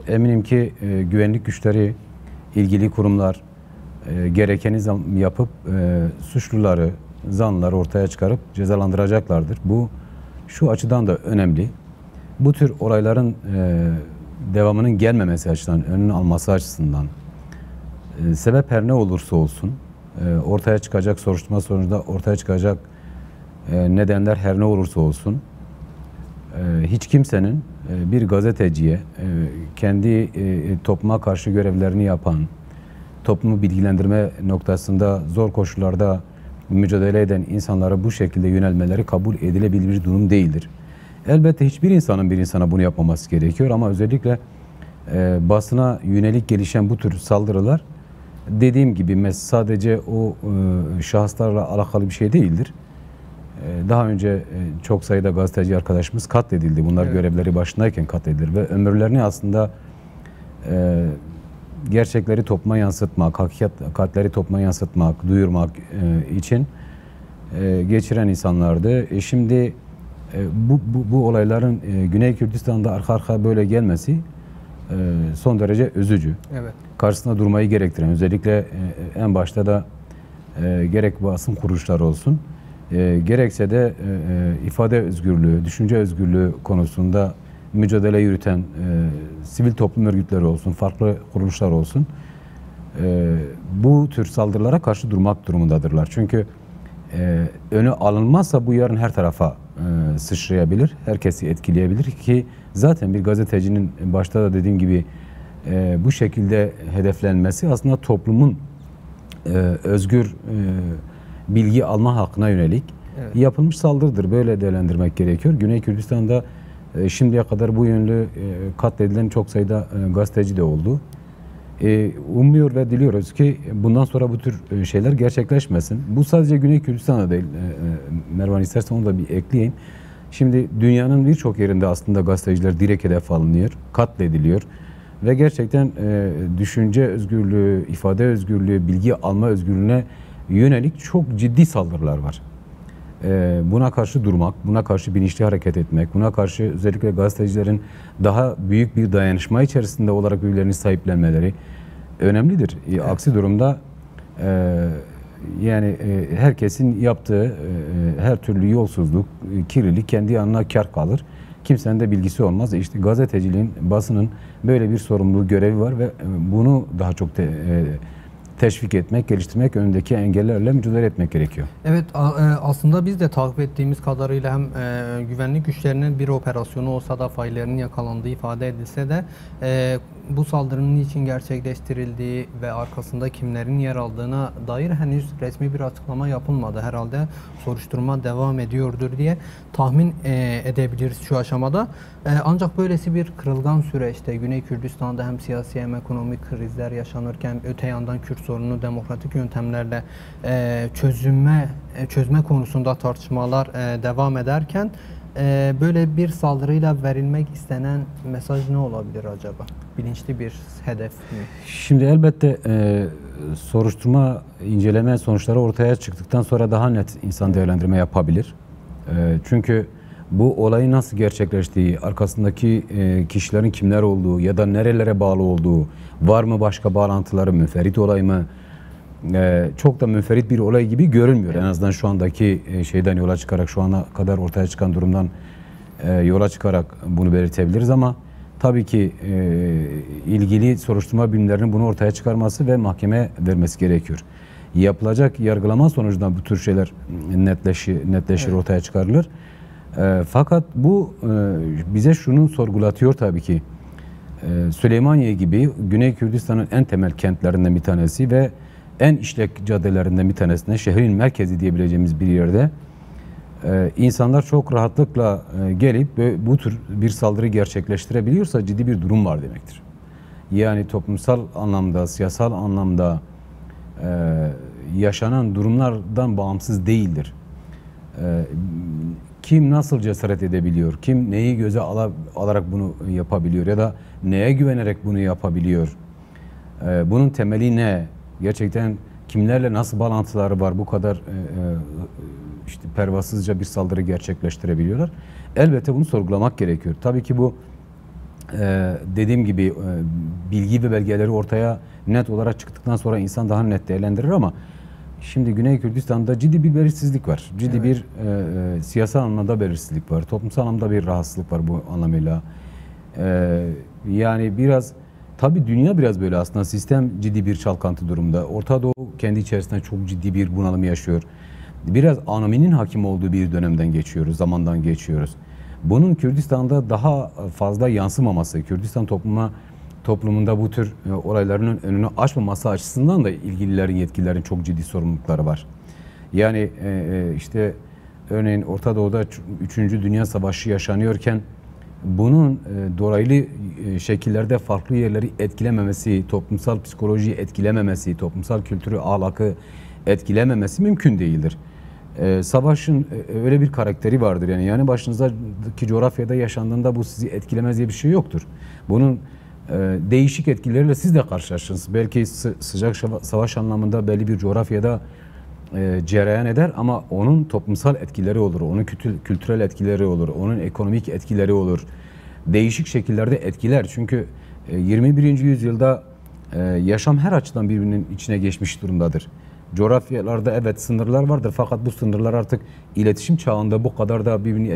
Eminim ki güvenlik güçleri, ilgili kurumlar gerekeni yapıp suçluları, zanlıları ortaya çıkarıp cezalandıracaklardır. Bu şu açıdan da önemli. Bu tür olayların devamının gelmemesi açısından, önünün alması açısından sebep her ne olursa olsun ortaya çıkacak soruşturma sonucunda ortaya çıkacak nedenler her ne olursa olsun hiç kimsenin bir gazeteciye kendi topluma karşı görevlerini yapan, toplumu bilgilendirme noktasında zor koşullarda mücadele eden insanlara bu şekilde yönelmeleri kabul edilebilir bir durum değildir. Elbette hiçbir insanın bir insana bunu yapmaması gerekiyor ama özellikle basına yönelik gelişen bu tür saldırılar dediğim gibi sadece o şahıslarla alakalı bir şey değildir. Daha önce çok sayıda gazeteci arkadaşımız katledildi. Bunlar evet, görevleri başındayken katledilir ve ömürlerini aslında gerçekleri topluma yansıtmak, hakikatleri topluma yansıtmak, duyurmak için geçiren insanlardı. Şimdi bu olayların Güney Kürdistan'da arka arkaya böyle gelmesi son derece üzücü. Evet. Karşısında durmayı gerektiren, özellikle en başta da gerek basın kuruluşları olsun, gerekse de ifade özgürlüğü, düşünce özgürlüğü konusunda mücadele yürüten sivil toplum örgütleri olsun, farklı kuruluşlar olsun, bu tür saldırılara karşı durmak durumundadırlar. Çünkü önü alınmazsa bu yarın her tarafa sıçrayabilir, herkesi etkileyebilir ki zaten bir gazetecinin başta da dediğim gibi bu şekilde hedeflenmesi aslında toplumun özgür bilgi alma hakkına yönelik yapılmış saldırıdır. Böyle değerlendirmek gerekiyor. Güney Kürdistan'da şimdiye kadar bu yönlü katledilen çok sayıda gazeteci de oldu. Umuyor ve diliyoruz ki bundan sonra bu tür şeyler gerçekleşmesin. Bu sadece Güney Kürdistan'da değil. Mervan istersen onu da bir ekleyeyim. Şimdi dünyanın birçok yerinde aslında gazeteciler direkt hedef alınıyor, katlediliyor. Ve gerçekten düşünce özgürlüğü, ifade özgürlüğü, bilgi alma özgürlüğüne yönelik çok ciddi saldırılar var. Buna karşı durmak, buna karşı bilinçli hareket etmek, buna karşı özellikle gazetecilerin daha büyük bir dayanışma içerisinde olarak birbirlerini sahiplenmeleri önemlidir. Evet. Aksi durumda yani herkesin yaptığı her türlü yolsuzluk, kirlilik kendi yanına kar kalır. Kimsenin de bilgisi olmaz. İşte gazeteciliğin, basının böyle bir sorumluluğu, görevi var ve bunu daha çok teşvik etmek, geliştirmek, önündeki engellerle mücadele etmek gerekiyor. Evet, aslında biz de takip ettiğimiz kadarıyla hem güvenlik güçlerinin bir operasyonu olsa da faillerinin yakalandığı ifade edilse de bu saldırının için gerçekleştirildiği ve arkasında kimlerin yer aldığına dair henüz resmi bir açıklama yapılmadı. Herhalde soruşturma devam ediyordur diye tahmin edebiliriz şu aşamada. Ancak böylesi bir kırılgan süreçte Güney Kürdistan'da hem siyasi hem ekonomik krizler yaşanırken öte yandan Kürt sorununu demokratik yöntemlerle çözme konusunda tartışmalar devam ederken böyle bir saldırıyla verilmek istenen mesaj ne olabilir acaba? Bilinçli bir hedef mi? Şimdi elbette soruşturma, inceleme sonuçları ortaya çıktıktan sonra daha net insan değerlendirme yapabilir. Çünkü bu olayın nasıl gerçekleştiği, arkasındaki kişilerin kimler olduğu ya da nerelere bağlı olduğu, var mı başka bağlantıları, münferit olay mı? Çok da münferit bir olay gibi görünmüyor. En azından şu andaki şeyden yola çıkarak, şu ana kadar ortaya çıkan durumdan yola çıkarak bunu belirtebiliriz ama tabii ki ilgili soruşturma birimlerinin bunu ortaya çıkarması ve mahkemeye vermesi gerekiyor. Yapılacak yargılama sonucunda bu tür şeyler netleşir, ortaya çıkarılır. Fakat bu bize şunu sorgulatıyor tabii ki. Süleymaniye gibi Güney Kürdistan'ın en temel kentlerinden bir tanesi ve en işlek caddelerinden bir tanesinde, şehrin merkezi diyebileceğimiz bir yerde insanlar çok rahatlıkla gelip bu tür bir saldırı gerçekleştirebiliyorsa ciddi bir durum var demektir. Yani toplumsal anlamda, siyasal anlamda yaşanan durumlardan bağımsız değildir. Kim nasıl cesaret edebiliyor, kim neyi göze alarak bunu yapabiliyor ya da neye güvenerek bunu yapabiliyor, bunun temeli ne, gerçekten kimlerle nasıl bağlantıları var, bu kadar işte pervasızca bir saldırı gerçekleştirebiliyorlar. Elbette bunu sorgulamak gerekiyor. Tabii ki bu dediğim gibi bilgi ve belgeleri ortaya net olarak çıktıktan sonra insan daha net değerlendirir ama şimdi Güney Kürdistan'da ciddi bir belirsizlik var. Ciddi bir siyasal anlamda belirsizlik var. Toplumsal anlamda bir rahatsızlık var bu anlamıyla. Yani biraz tabii dünya biraz böyle aslında, sistem ciddi bir çalkantı durumda. Orta Doğu kendi içerisinde çok ciddi bir bunalım yaşıyor. Biraz anominin hakim olduğu bir dönemden geçiyoruz, zamandan geçiyoruz. Bunun Kürdistan'da daha fazla yansımaması, Kürdistan toplumunda bu tür olayların önünü açmaması açısından da ilgililerin, yetkililerin çok ciddi sorumlulukları var. Yani işte örneğin Orta Doğu'da 3. Dünya Savaşı yaşanıyorken bunun dolaylı şekillerde farklı yerleri etkilememesi, toplumsal psikolojiyi etkilememesi, toplumsal kültürü, ahlakı etkilememesi mümkün değildir. Savaşın öyle bir karakteri vardır yani başınızdaki coğrafyada yaşandığında bu sizi etkilemez diye bir şey yoktur. Bunun değişik etkileriyle siz de karşılaşırsınız. Belki sıcak savaş anlamında belli bir coğrafyada cereyan eder ama onun toplumsal etkileri olur, onun kültürel etkileri olur, onun ekonomik etkileri olur. Değişik şekillerde etkiler. Çünkü 21. yüzyılda yaşam her açıdan birbirinin içine geçmiş durumdadır. Coğrafyalarda evet sınırlar vardır fakat bu sınırlar artık iletişim çağında bu kadar da birbirini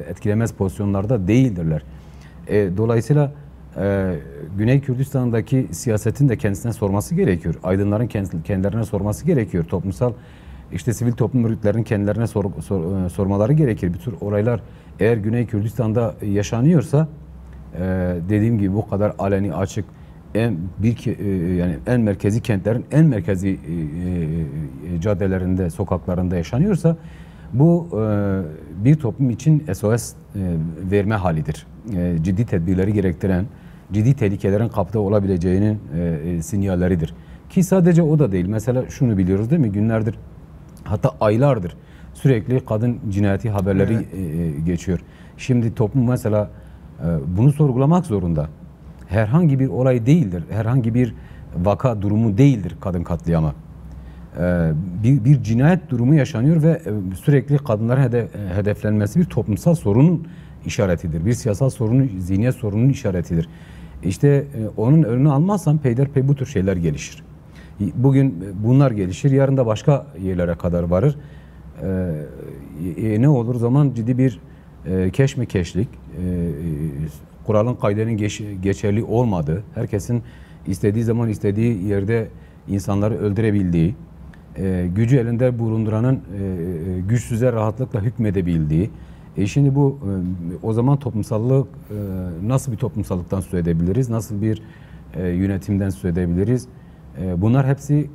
etkilemez pozisyonlarda değildirler. Dolayısıyla Güney Kürdistan'daki siyasetin de kendisine sorması gerekiyor. Aydınların kendilerine sorması gerekiyor. Toplumsal sivil toplum örgütlerinin kendilerine sormaları gerekir. Bir tür olaylar eğer Güney Kürdistan'da yaşanıyorsa dediğim gibi bu kadar aleni açık yani en merkezi kentlerin en merkezi caddelerinde, sokaklarında yaşanıyorsa bu bir toplum için SOS verme halidir. Ciddi tedbirleri gerektiren, ciddi tehlikelerin kapıda olabileceğinin sinyalleridir. Ki sadece o da değil. Mesela şunu biliyoruz değil mi? Günlerdir, hatta aylardır sürekli kadın cinayeti haberleri geçiyor. Şimdi toplum mesela bunu sorgulamak zorunda. Herhangi bir olay değildir. Herhangi bir vaka durumu değildir kadın katliamı. Bir cinayet durumu yaşanıyor ve sürekli kadınların hedeflenmesi bir toplumsal sorunun işaretidir. Bir siyasal sorunun, zihniyet sorununun işaretidir. Onun önünü almazsan peyderpey bu tür şeyler gelişir. Bugün bunlar gelişir, yarın da başka yerlere kadar varır. Ne olur zaman ciddi bir keşmekeşlik, kuralın kaidenin geçerli olmadığı, herkesin istediği zaman istediği yerde insanları öldürebildiği, gücü elinde bulunduranın güçsüze rahatlıkla hükmedebildiği. Şimdi bu o zaman toplumsallık nasıl bir toplumsallıktan söz edebiliriz? Nasıl bir yönetimden söz edebiliriz? Bunlar hepsi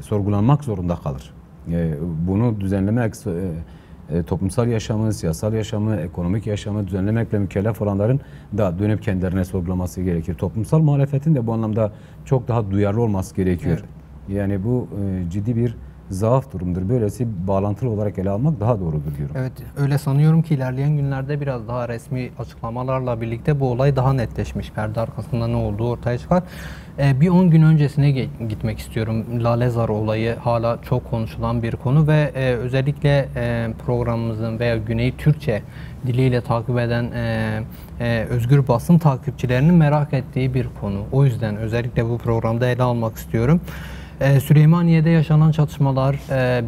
sorgulanmak zorunda kalır. Bunu düzenlemek, toplumsal yaşamı, siyasal yaşamı, ekonomik yaşamı düzenlemekle mükellef olanların da dönüp kendilerine sorgulaması gerekir. Toplumsal muhalefetin de bu anlamda çok daha duyarlı olması gerekiyor. Evet. Yani bu ciddi bir zaaf durumdur. Böylesi bağlantılı olarak ele almak daha doğrudur diyorum. Evet, öyle sanıyorum ki ilerleyen günlerde biraz daha resmi açıklamalarla birlikte bu olay daha netleşmiş. Perde arkasında ne olduğu ortaya çıkar. Bir 10 gün öncesine gitmek istiyorum. Lalezar olayı hala çok konuşulan bir konu ve özellikle programımızın veya Güney Türkçe diliyle takip eden özgür basın takipçilerinin merak ettiği bir konu. O yüzden özellikle bu programda ele almak istiyorum. Süleymaniye'de yaşanan çatışmalar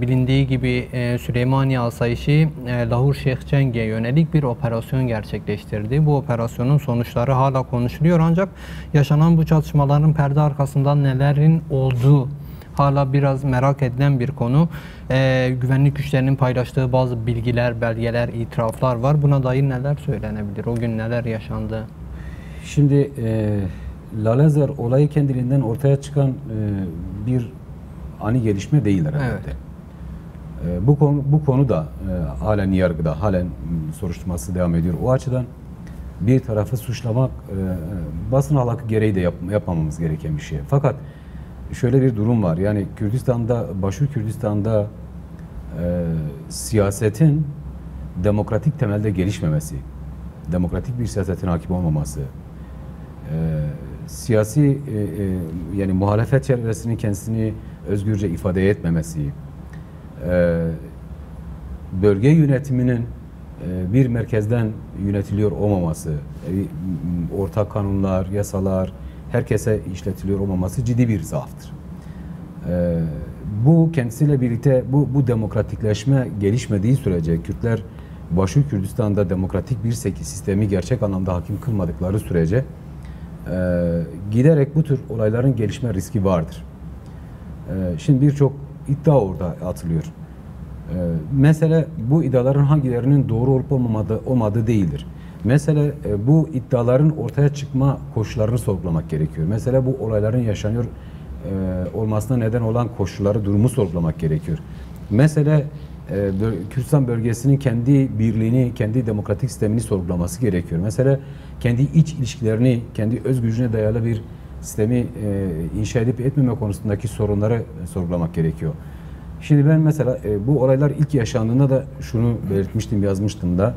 bilindiği gibi Süleymaniye Asayişi Lahur Şeyh Ceng'e yönelik bir operasyon gerçekleştirdi. Bu operasyonun sonuçları hala konuşuluyor ancak yaşanan bu çatışmaların perde arkasından nelerin olduğu hala biraz merak edilen bir konu. Güvenlik güçlerinin paylaştığı bazı bilgiler, belgeler, itiraflar var. Buna dair neler söylenebilir? O gün neler yaşandı? Şimdi Lalezar olayı kendiliğinden ortaya çıkan bir ani gelişme değildir elbette. Evet. Bu konu da halen yargıda, halen soruşturması devam ediyor. O açıdan bir tarafı suçlamak basın ahlakı gereği de yapmamamız gereken bir şey. Fakat şöyle bir durum var. Yani Başur Kürdistan'da siyasetin demokratik temelde gelişmemesi, demokratik bir siyasetin hakim olmaması, siyasi yani muhalefet çevresinin kendisini özgürce ifade etmemesi, bölge yönetiminin bir merkezden yönetiliyor olmaması, ortak kanunlar, yasalar herkese işletiliyor olmaması ciddi bir zaaftır. Bu kendisiyle birlikte bu demokratikleşme gelişmediği sürece Kürtler Başur Kürdistan'da demokratik bir sistemi gerçek anlamda hakim kılmadıkları sürece giderek bu tür olayların gelişme riski vardır. Şimdi birçok iddia orada atılıyor. Mesele bu iddiaların hangilerinin doğru olup olmadığı değildir. Mesele bu iddiaların ortaya çıkma koşullarını sorgulamak gerekiyor. Mesela bu olayların yaşanıyor olmasına neden olan koşulları, durumu sorgulamak gerekiyor. Mesele Kürdistan bölgesinin kendi birliğini, kendi demokratik sistemini sorgulaması gerekiyor. Mesela kendi iç ilişkilerini, kendi öz gücüne dayalı bir sistemi inşa edip etmeme konusundaki sorunları sorgulamak gerekiyor. Şimdi ben mesela bu olaylar ilk yaşandığında da şunu belirtmiştim, yazmıştım da.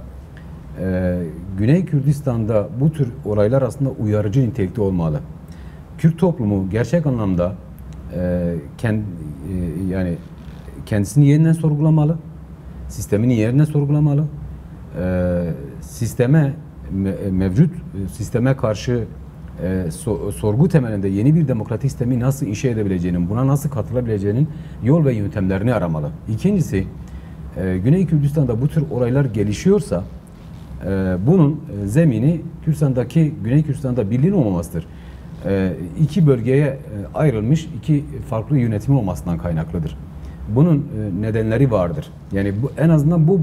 Güney Kürdistan'da bu tür olaylar aslında uyarıcı nitelikte olmalı. Kürt toplumu gerçek anlamda yani kendisini yeniden sorgulamalı, sistemini yerine sorgulamalı, mevcut sisteme karşı sorgu temelinde yeni bir demokratik sistemi nasıl inşa edebileceğinin, buna nasıl katılabileceğinin yol ve yöntemlerini aramalı. İkincisi, Güney Kürdistan'da bu tür olaylar gelişiyorsa bunun zemini Güney Kürdistan'da birliğin olmamasıdır. İki bölgeye ayrılmış iki farklı yönetimin olmasından kaynaklıdır. Bunun nedenleri vardır. Yani en azından bu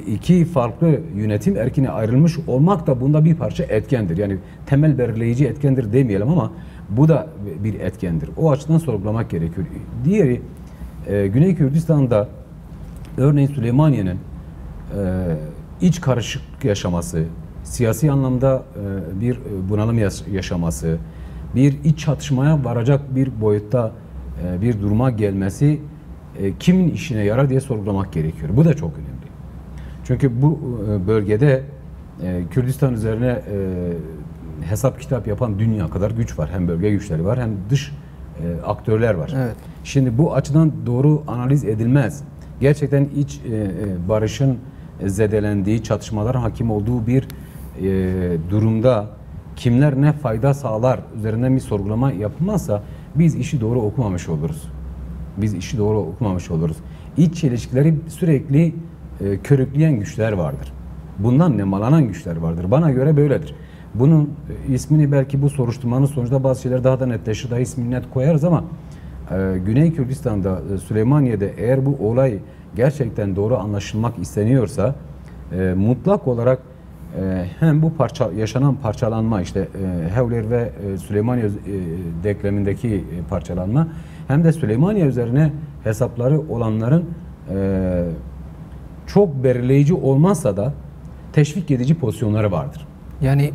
iki farklı yönetim erkine ayrılmış olmak da bunda bir parça etkendir. Yani temel belirleyici etkendir demeyelim ama bu da bir etkendir. O açıdan sorgulamak gerekiyor. Diğeri Güney Kürdistan'da örneğin Süleymaniye'nin iç karışıklık yaşaması, siyasi anlamda bir bunalım yaşaması, bir iç çatışmaya varacak bir boyutta bir duruma gelmesi kimin işine yarar diye sorgulamak gerekiyor. Bu da çok önemli. Çünkü bu bölgede Kürdistan üzerine hesap kitap yapan dünya kadar güç var. Hem bölge güçleri var hem dış aktörler var. Evet. Şimdi bu açıdan doğru analiz edilmez. Gerçekten iç barışın zedelendiği, çatışmaların hakim olduğu bir durumda kimler ne fayda sağlar üzerinden bir sorgulama yapılmazsa biz işi doğru okumamış oluruz. İç çelişkileri sürekli körükleyen güçler vardır. Bundan nemalanan güçler vardır. Bana göre böyledir. Bunun ismini belki bu soruşturmanın sonucunda bazı şeyler daha da netleşir, daha ismini net koyarız ama Güney Kürdistan'da, Süleymaniye'de eğer bu olay gerçekten doğru anlaşılmak isteniyorsa mutlak olarak hem bu yaşanan parçalanma işte Hevler ve Süleymaniye denklemindeki parçalanma hem de Süleymaniye üzerine hesapları olanların çok belirleyici olmazsa da teşvik edici pozisyonları vardır. Yani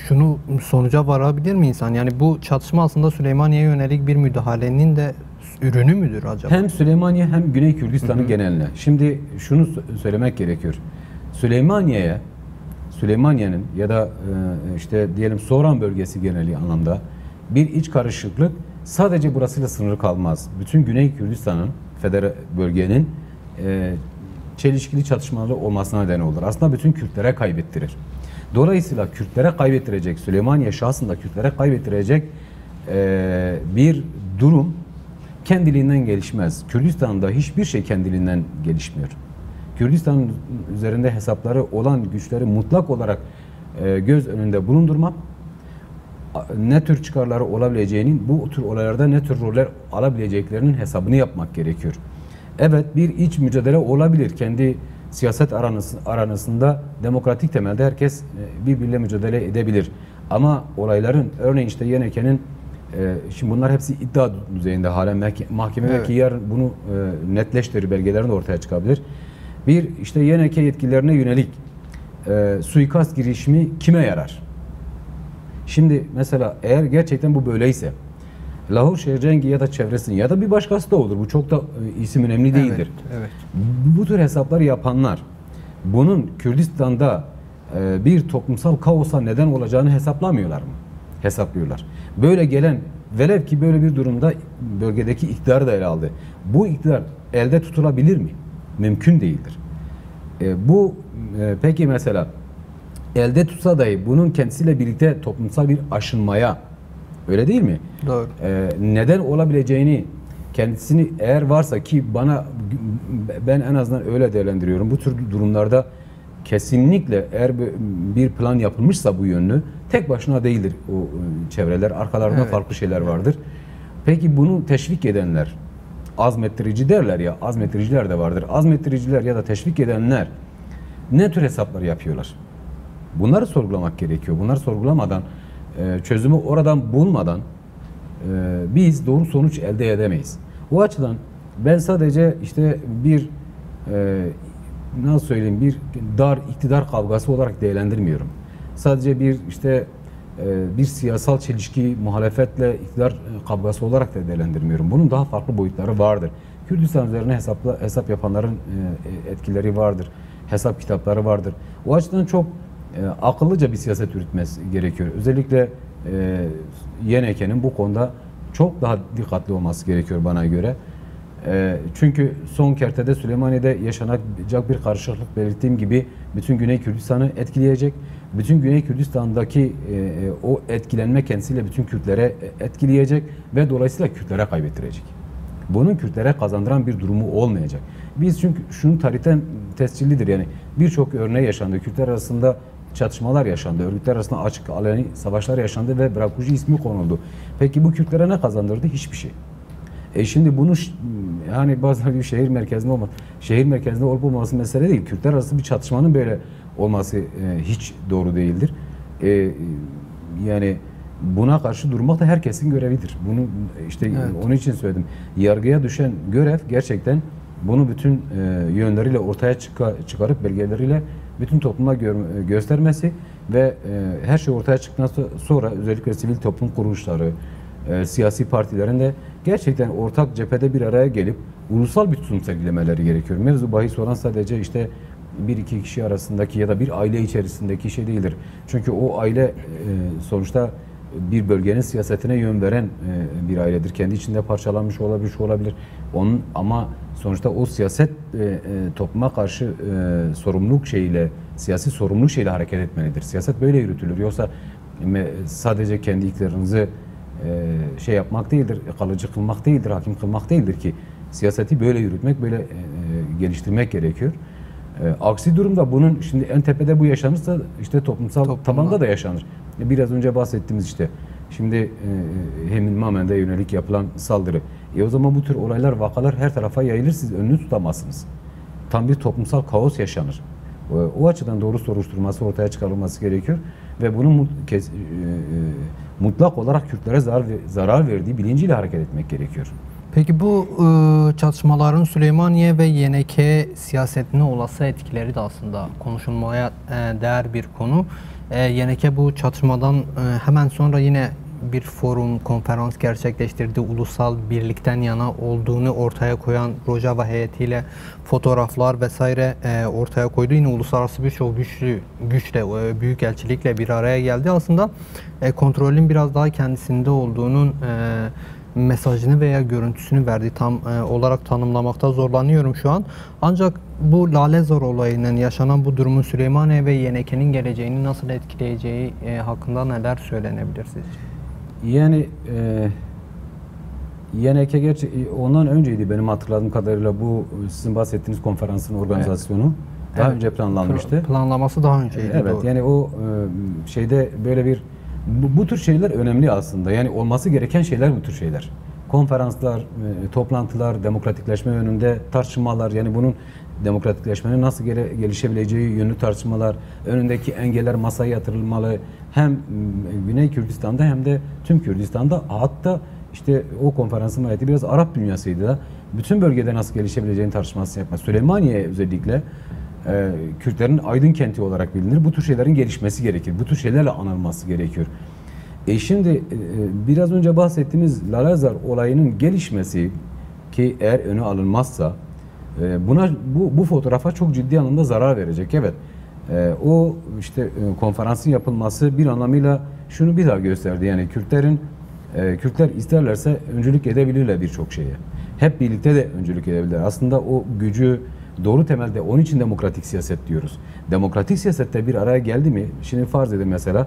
şunu sonuca varabilir mi insan? Yani bu çatışma aslında Süleymaniye'ye yönelik bir müdahalenin de ürünü müdür acaba? Hem Süleymaniye hem Güney Kürdistan'ın geneline. Şimdi şunu söylemek gerekiyor. Süleymaniye'nin ya da işte diyelim Soğan bölgesi geneli anlamda bir iç karışıklık sadece burasıyla sınırlı kalmaz. Bütün Güney Kürdistan'ın, federal bölgenin çelişkili çatışmalı olmasına neden olur. Aslında bütün Kürtlere kaybettirir. Dolayısıyla Kürtlere kaybettirecek, Süleymaniye şahsında Kürtlere kaybettirecek bir durum kendiliğinden gelişmez. Kürdistan'da hiçbir şey kendiliğinden gelişmiyor. Kürdistan üzerinde hesapları olan güçleri mutlak olarak göz önünde bulundurmak, ne tür çıkarları olabileceğinin, bu tür olaylarda ne tür roller alabileceklerinin hesabını yapmak gerekiyor. Evet, bir iç mücadele olabilir. Kendi siyaset aranasında demokratik temelde herkes birbiriyle mücadele edebilir. Ama olayların, örneğin işte Yeneke'nin, şimdi bunlar hepsi iddia düzeyinde halen mahkeme belki yarın bunu netleştirir, belgelerin ortaya çıkabilir. Bir işte Yeneke yetkililerine yönelik suikast girişimi kime yarar? Şimdi mesela eğer gerçekten bu böyleyse Lahor Şehircengi ya da çevresinin ya da bir başkası da olur. Bu çok da isim önemli değildir. Evet. Bu tür hesapları yapanlar bunun Kürdistan'da bir toplumsal kaosa neden olacağını hesaplamıyorlar mı? Hesaplıyorlar. Böyle gelen, velev ki böyle bir durumda bölgedeki iktidarı da ele aldı. Bu iktidar elde tutulabilir mi? Mümkün değildir. Peki mesela elde tutsa dahi bunun kendisiyle birlikte toplumsal bir aşınmaya, öyle değil mi? Doğru. Neden olabileceğini, kendisini eğer varsa ki ben en azından öyle değerlendiriyorum. Bu tür durumlarda kesinlikle eğer bir plan yapılmışsa bu yönlü tek başına değildir o çevreler. Arkalarında Evet. farklı şeyler vardır. Peki bunu teşvik edenler, azmettirici derler ya, azmettiriciler de vardır. Azmettiriciler ya da teşvik edenler ne tür hesaplar yapıyorlar? Bunları sorgulamak gerekiyor. Bunları sorgulamadan, çözümü oradan bulmadan biz doğru sonuç elde edemeyiz. O açıdan ben sadece işte bir nasıl söyleyeyim, bir dar iktidar kavgası olarak değerlendirmiyorum. Sadece bir bir siyasal çelişki, muhalefetle iktidar kavgası olarak da değerlendirmiyorum. Bunun daha farklı boyutları vardır. Kürdistan üzerine hesap yapanların etkileri vardır. Hesap kitapları vardır. O açıdan çok akıllıca bir siyaset yürütmesi gerekiyor. Özellikle YNK'nin bu konuda çok daha dikkatli olması gerekiyor bana göre. Çünkü son kertede Süleymaniye'de yaşanacak bir karışıklık belirttiğim gibi bütün Güney Kürdistan'ı etkileyecek. Bütün Güney Kürdistan'daki o etkilenme kendisiyle bütün Kürtlere etkileyecek ve dolayısıyla Kürtlere kaybettirecek. Bunun Kürtlere kazandıran bir durumu olmayacak. Biz çünkü şunu tarihten tescillidir, yani birçok örneği yaşandı. Kürtler arasında çatışmalar yaşandı. Örgütler arasında açık aleni savaşlar yaşandı ve Bırakıcı ismi konuldu. Peki bu Kürtlere ne kazandırdı? Hiçbir şey. Şimdi bunu yani bazen bir şehir merkezinde olup olmaması mesele değil. Kürtler arası bir çatışmanın böyle olması hiç doğru değildir. Yani buna karşı durmak da herkesin görevidir. Bunu işte onun için söyledim. Yargıya düşen görev gerçekten bunu bütün yönleriyle ortaya çıkarıp belgeleriyle bütün topluma göstermesi ve her şey ortaya çıktıktan sonra özellikle sivil toplum kuruluşları, siyasi partilerin de gerçekten ortak cephede bir araya gelip ulusal bir tutum sergilemeleri gerekiyor. Mevzu bahis olan sadece işte bir iki kişi arasındaki ya da bir aile içerisindeki şey değildir. Çünkü o aile sonuçta bir bölgenin siyasetine yön veren bir ailedir. Kendi içinde parçalanmış olabilir. Ama sonuçta o siyaset topluma karşı siyasi sorumluluk şeyle hareket etmelidir. Siyaset böyle yürütülür. Yoksa sadece kendi iktidarınızı yapmak değildir, kalıcı kılmak değildir, hakim kılmak değildir ki siyaseti böyle yürütmek, böyle geliştirmek gerekiyor. Aksi durumda bunun şimdi en tepede bu yaşanırsa işte toplumsal tabanda da yaşanır. Biraz önce bahsettiğimiz işte şimdi Emin Mamen'de yönelik yapılan saldırı. O zaman bu tür olaylar, vakalar her tarafa yayılır, siz önünü tutamazsınız. Tam bir toplumsal kaos yaşanır. O açıdan doğru soruşturması ortaya çıkarılması gerekiyor ve bunun mutlak olarak Kürtlere zarar verdiği bilinciyle hareket etmek gerekiyor. Peki bu çatışmaların Süleymaniye ve YNK siyasetine olası etkileri de aslında konuşulmaya değer bir konu. YNK bu çatışmadan hemen sonra yine bir forum, konferans gerçekleştirdi. Ulusal birlikten yana olduğunu ortaya koyan Rojava heyetiyle fotoğraflar vesaire ortaya koydu. Yine uluslararası birçok güçle, büyükelçilikle bir araya geldi. Aslında kontrolün biraz daha kendisinde olduğunun mesajını veya görüntüsünü verdi. Tam olarak tanımlamakta zorlanıyorum şu an. Ancak bu Lalezar olayının yaşanan bu durumun Süleymaniye ve YNK'nin geleceğini nasıl etkileyeceği hakkında neler söylenebilir sizce? Yani YNK ondan önceydi benim hatırladığım kadarıyla bu sizin bahsettiğiniz konferansın organizasyonu. Daha önce planlanmıştı. Planlaması daha önceydi. Evet, doğru. Yani o şeyde böyle bir bu tür şeyler önemli aslında. Yani olması gereken şeyler bu tür şeyler. Konferanslar, toplantılar, demokratikleşme yönünde tartışmalar, yani bunun demokratikleşmenin nasıl gelişebileceği yönlü tartışmalar, önündeki engeller masaya yatırılmalı. Hem Güney Kürdistan'da hem de tüm Kürdistan'da, hatta işte o konferansın maliyeti biraz Arap dünyasıydı da bütün bölgede nasıl gelişebileceğini tartışması yapmak. Süleymaniye özellikle Kürtlerin aydın kenti olarak bilinir. Bu tür şeylerin gelişmesi gerekir. Bu tür şeylerle anılması gerekiyor. Şimdi biraz önce bahsettiğimiz Lalezar olayının gelişmesi ki eğer önü alınmazsa bu fotoğrafa çok ciddi anlamda zarar verecek. Evet. O işte konferansın yapılması bir anlamıyla şunu bir daha gösterdi. Yani Kürtler isterlerse öncülük edebilirler birçok şeye. Hep birlikte de öncülük edebilirler. Aslında o gücü, doğru temelde onun için demokratik siyaset diyoruz. Demokratik siyasette bir araya geldi mi, şimdi farz edin mesela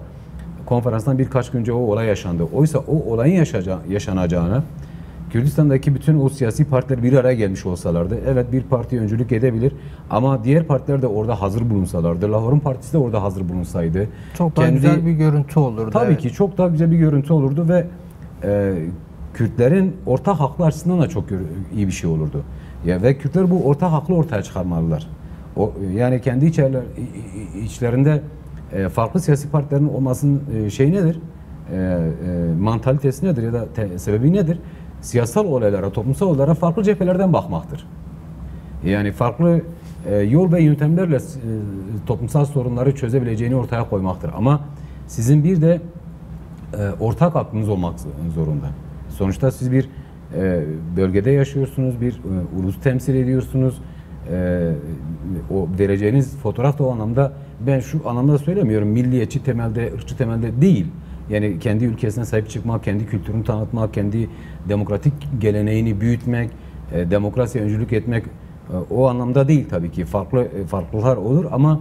konferanstan birkaç gün önce o olay yaşandı. Oysa o olayın yaşanacağına Kürdistan'daki bütün o siyasi partiler bir araya gelmiş olsalardı, evet bir parti öncülük edebilir ama diğer partiler de orada hazır bulunsalardı, Lahor'un partisi de orada hazır bulunsaydı. Çok daha güzel bir görüntü olurdu. Tabii ki çok daha güzel bir görüntü olurdu ve Kürtlerin ortak haklı açısından da çok iyi bir şey olurdu. Ya ve Kürtler bu ortak haklı ortaya çıkarmalılar. Yani kendi içlerinde farklı siyasi partilerin olmasının şey nedir? Mantalitesi nedir ya da sebebi nedir? Siyasal olaylara, toplumsal olaylara farklı cephelerden bakmaktır. Yani farklı yol ve yöntemlerle toplumsal sorunları çözebileceğini ortaya koymaktır. Ama sizin bir de ortak aklınız olmak zorunda. Sonuçta siz bir bölgede yaşıyorsunuz, bir ulus temsil ediyorsunuz. O vereceğiniz fotoğraf da o anlamda, ben şu anlamda söylemiyorum, milliyetçi temelde, ırkçı temelde değil. Yani kendi ülkesine sahip çıkmak, kendi kültürünü tanıtmak, kendi demokratik geleneğini büyütmek, demokrasiye öncülük etmek o anlamda değil tabii ki. Farklılar olur ama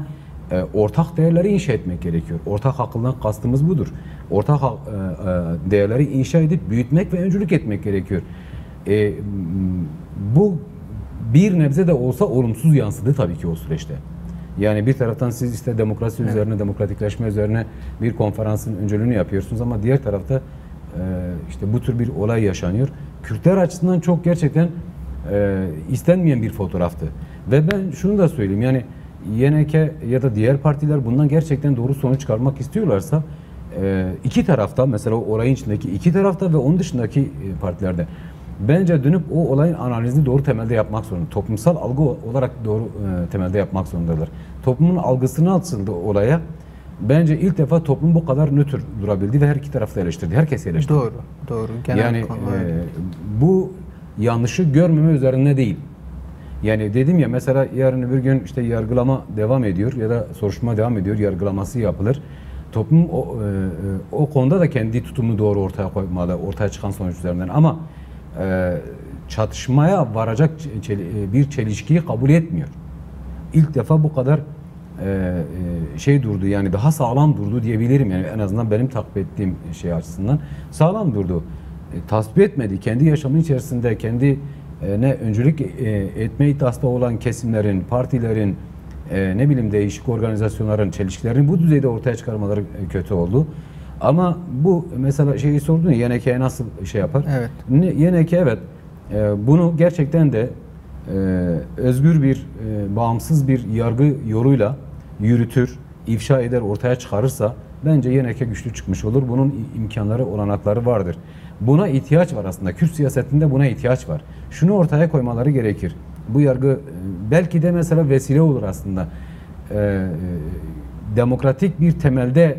ortak değerleri inşa etmek gerekiyor. Ortak akıldan kastımız budur. Ortak değerleri inşa edip büyütmek ve öncülük etmek gerekiyor. Bu bir nebze de olsa olumsuz yansıdı tabii ki o süreçte. Yani bir taraftan siz işte demokrasi üzerine, demokratikleşme üzerine bir konferansın öncülüğünü yapıyorsunuz ama diğer tarafta işte bu tür bir olay yaşanıyor. Kürtler açısından çok gerçekten istenmeyen bir fotoğraftı. Ve ben şunu da söyleyeyim, yani YNK ya da diğer partiler bundan gerçekten doğru sonuç çıkarmak istiyorlarsa iki tarafta, mesela o olayın içindeki iki tarafta ve onun dışındaki partilerde bence dönüp o olayın analizini doğru temelde yapmak zorunda. Toplumsal algı olarak doğru temelde yapmak zorundalar. Toplumun algısını atıldı olaya. Bence ilk defa toplum bu kadar nötr durabildi ve her iki tarafta eleştirdi. Herkes eleştirdi. Doğru. Yani bu yanlışı görmeme üzerine değil. Yani dedim ya, mesela yarın öbür gün işte yargılama devam ediyor ya da soruşturma devam ediyor, yargılaması yapılır. Toplum o konuda da kendi tutumunu doğru ortaya koymalı, ortaya çıkan sonuç üzerinden. Ama çatışmaya varacak bir çelişkiyi kabul etmiyor. İlk defa bu kadar şey durdu, yani daha sağlam durdu diyebilirim, yani en azından benim takip ettiğim şey açısından sağlam durdu. Tasvip etmedi. Kendi yaşamının içerisinde kendi ne öncülük etme iddiasında olan kesimlerin, partilerin, ne bileyim değişik organizasyonların çelişkilerini bu düzeyde ortaya çıkarmaları kötü oldu. Ama bu mesela şeyi sordun ya, YNK'ye nasıl şey yapar? Evet. YNK evet bunu gerçekten de özgür bir, bağımsız bir yargı yoluyla yürütür, ifşa eder, ortaya çıkarırsa bence YNK güçlü çıkmış olur. Bunun imkanları, olanakları vardır. Buna ihtiyaç var aslında. Kürt siyasetinde buna ihtiyaç var. Şunu ortaya koymaları gerekir. Bu yargı belki de mesela vesile olur aslında. Demokratik bir temelde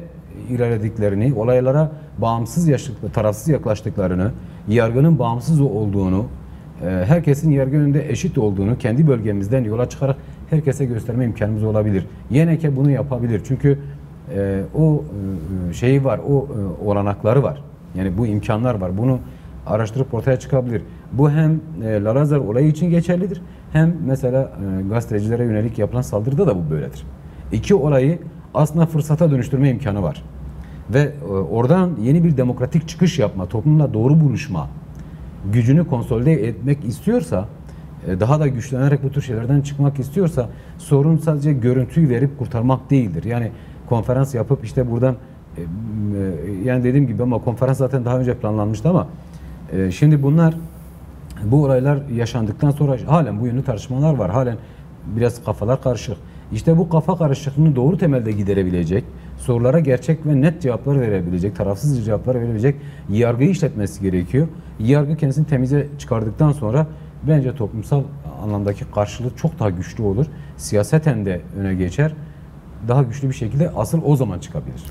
ilerlediklerini, olaylara bağımsız, tarafsız yaklaştıklarını, yargının bağımsız olduğunu, herkesin yargı önünde eşit olduğunu kendi bölgemizden yola çıkarak herkese gösterme imkanımız olabilir. YNK bunu yapabilir. Çünkü o şeyi var, o olanakları var. Yani bu imkanlar var. Bunu araştırıp ortaya çıkabilir. Bu hem Lalazar olayı için geçerlidir, hem mesela gazetecilere yönelik yapılan saldırıda da bu böyledir. İki olayı aslında fırsata dönüştürme imkanı var. Ve oradan yeni bir demokratik çıkış yapma, toplumla doğru buluşma gücünü konsolide etmek istiyorsa, daha da güçlenerek bu tür şeylerden çıkmak istiyorsa, sorun sadece görüntüyü verip kurtarmak değildir. Yani konferans yapıp işte buradan yani dediğim gibi, ama konferans zaten daha önce planlanmıştı ama şimdi bu olaylar yaşandıktan sonra halen bu yönlü tartışmalar var. Halen biraz kafalar karışık. İşte bu kafa karışıklığını doğru temelde giderebilecek, sorulara gerçek ve net cevaplar verebilecek, tarafsız cevaplar verebilecek yargıyı işletmesi gerekiyor. Yargı kendisini temize çıkardıktan sonra bence toplumsal anlamdaki karşılığı çok daha güçlü olur. Siyaseten de öne geçer. Daha güçlü bir şekilde asıl o zaman çıkabilir.